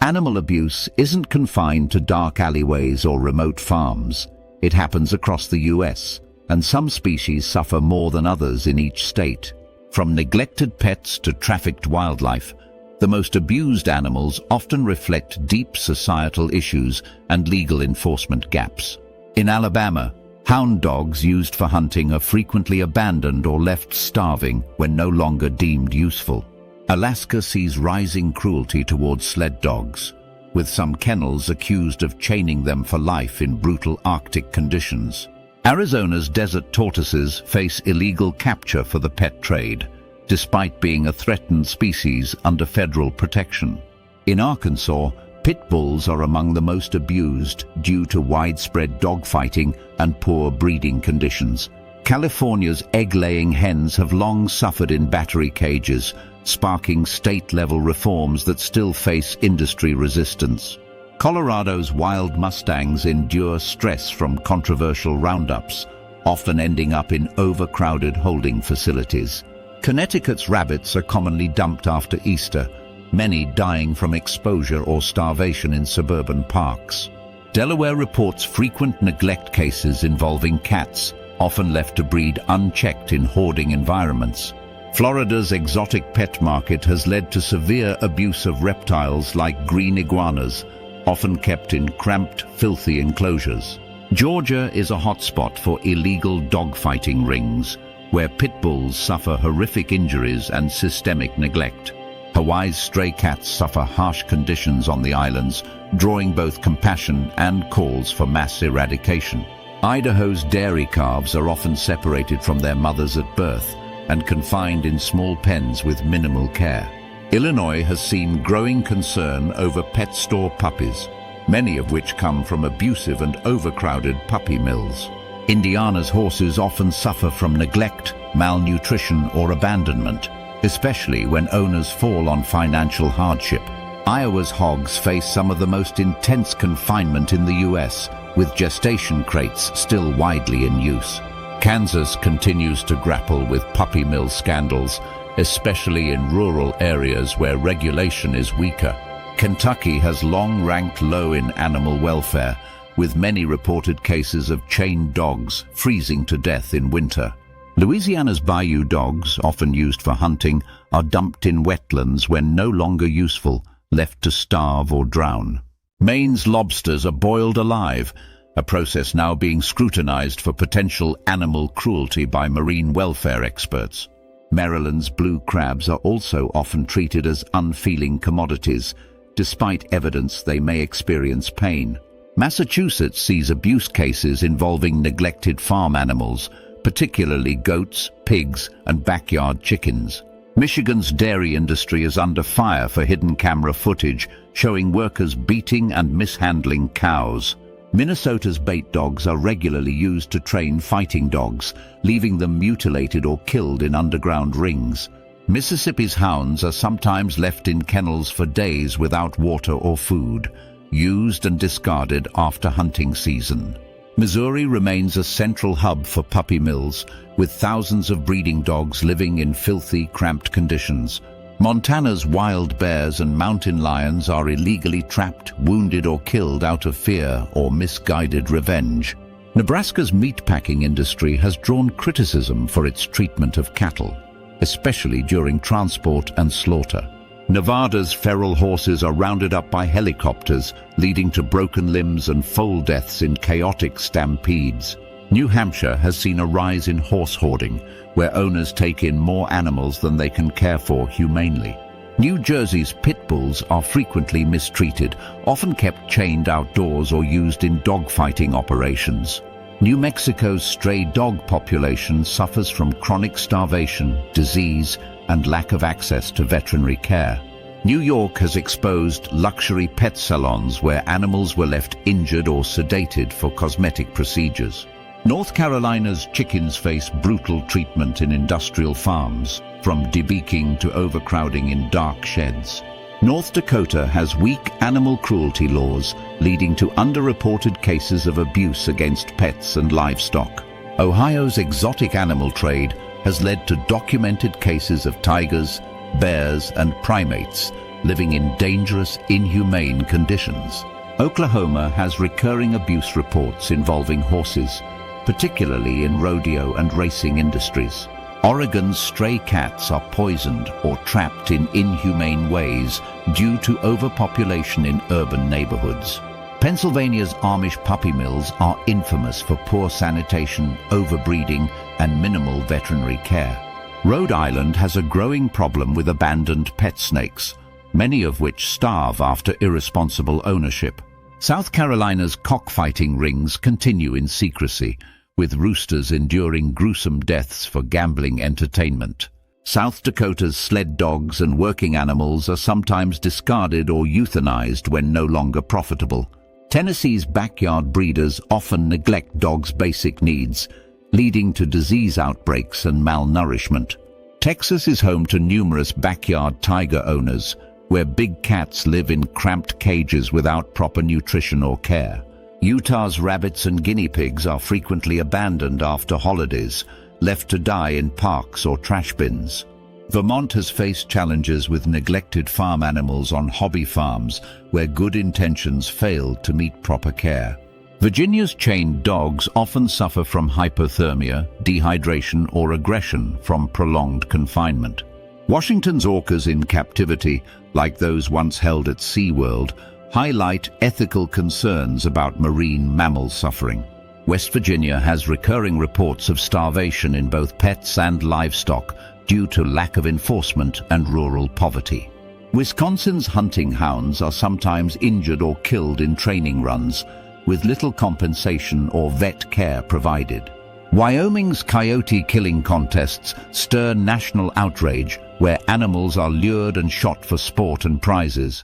Animal abuse isn't confined to dark alleyways or remote farms. It happens across the US, and some species suffer more than others in each state. From neglected pets to trafficked wildlife, the most abused animals often reflect deep societal issues and legal enforcement gaps. In Alabama, hound dogs used for hunting are frequently abandoned or left starving when no longer deemed useful. Alaska sees rising cruelty towards sled dogs, with some kennels accused of chaining them for life in brutal Arctic conditions. Arizona's desert tortoises face illegal capture for the pet trade, despite being a threatened species under federal protection. In Arkansas, pit bulls are among the most abused due to widespread dogfighting and poor breeding conditions. California's egg-laying hens have long suffered in battery cages, sparking state-level reforms that still face industry resistance. Colorado's wild mustangs endure stress from controversial roundups, often ending up in overcrowded holding facilities. Connecticut's rabbits are commonly dumped after Easter, many dying from exposure or starvation in suburban parks. Delaware reports frequent neglect cases involving cats, often left to breed unchecked in hoarding environments. Florida's exotic pet market has led to severe abuse of reptiles like green iguanas, often kept in cramped, filthy enclosures. Georgia is a hotspot for illegal dogfighting rings, where pit bulls suffer horrific injuries and systemic neglect. Hawaii's stray cats suffer harsh conditions on the islands, drawing both compassion and calls for mass eradication. Idaho's dairy calves are often separated from their mothers at birth and confined in small pens with minimal care. Illinois has seen growing concern over pet store puppies, many of which come from abusive and overcrowded puppy mills. Indiana's horses often suffer from neglect, malnutrition, or abandonment, especially when owners fall on financial hardship. Iowa's hogs face some of the most intense confinement in the US, with gestation crates still widely in use. Kansas continues to grapple with puppy mill scandals, especially in rural areas where regulation is weaker. Kentucky has long ranked low in animal welfare, with many reported cases of chained dogs freezing to death in winter. Louisiana's bayou dogs, often used for hunting, are dumped in wetlands when no longer useful, left to starve or drown. Maine's lobsters are boiled alive, a process now being scrutinized for potential animal cruelty by marine welfare experts. Maryland's blue crabs are also often treated as unfeeling commodities, despite evidence they may experience pain. Massachusetts sees abuse cases involving neglected farm animals, particularly goats, pigs, and backyard chickens. Michigan's dairy industry is under fire for hidden camera footage showing workers beating and mishandling cows. Minnesota's bait dogs are regularly used to train fighting dogs, leaving them mutilated or killed in underground rings. Mississippi's hounds are sometimes left in kennels for days without water or food, used and discarded after hunting season. Missouri remains a central hub for puppy mills, with thousands of breeding dogs living in filthy, cramped conditions. Montana's wild bears and mountain lions are illegally trapped, wounded, or killed out of fear or misguided revenge. Nebraska's meatpacking industry has drawn criticism for its treatment of cattle, especially during transport and slaughter. Nevada's feral horses are rounded up by helicopters, leading to broken limbs and foal deaths in chaotic stampedes. New Hampshire has seen a rise in horse hoarding, where owners take in more animals than they can care for humanely. New Jersey's pit bulls are frequently mistreated, often kept chained outdoors or used in dogfighting operations. New Mexico's stray dog population suffers from chronic starvation, disease, and lack of access to veterinary care. New York has exposed luxury pet salons where animals were left injured or sedated for cosmetic procedures. North Carolina's chickens face brutal treatment in industrial farms, from debeaking to overcrowding in dark sheds. North Dakota has weak animal cruelty laws, leading to underreported cases of abuse against pets and livestock. Ohio's exotic animal trade has led to documented cases of tigers, bears, and primates, living in dangerous, inhumane conditions. Oklahoma has recurring abuse reports involving horses, particularly in rodeo and racing industries. Oregon's stray cats are poisoned or trapped in inhumane ways due to overpopulation in urban neighborhoods. Pennsylvania's Amish puppy mills are infamous for poor sanitation, overbreeding, and minimal veterinary care. Rhode Island has a growing problem with abandoned pet snakes, many of which starve after irresponsible ownership. South Carolina's cockfighting rings continue in secrecy, with roosters enduring gruesome deaths for gambling entertainment. South Dakota's sled dogs and working animals are sometimes discarded or euthanized when no longer profitable. Tennessee's backyard breeders often neglect dogs' basic needs, leading to disease outbreaks and malnourishment. Texas is home to numerous backyard tiger owners, where big cats live in cramped cages without proper nutrition or care. Utah's rabbits and guinea pigs are frequently abandoned after holidays, left to die in parks or trash bins. Vermont has faced challenges with neglected farm animals on hobby farms, where good intentions fail to meet proper care. Virginia's chained dogs often suffer from hypothermia, dehydration, or aggression from prolonged confinement. Washington's orcas in captivity, like those once held at SeaWorld, highlight ethical concerns about marine mammal suffering. West Virginia has recurring reports of starvation in both pets and livestock due to lack of enforcement and rural poverty. Wisconsin's hunting hounds are sometimes injured or killed in training runs, with little compensation or vet care provided. Wyoming's coyote killing contests stir national outrage, where animals are lured and shot for sport and prizes.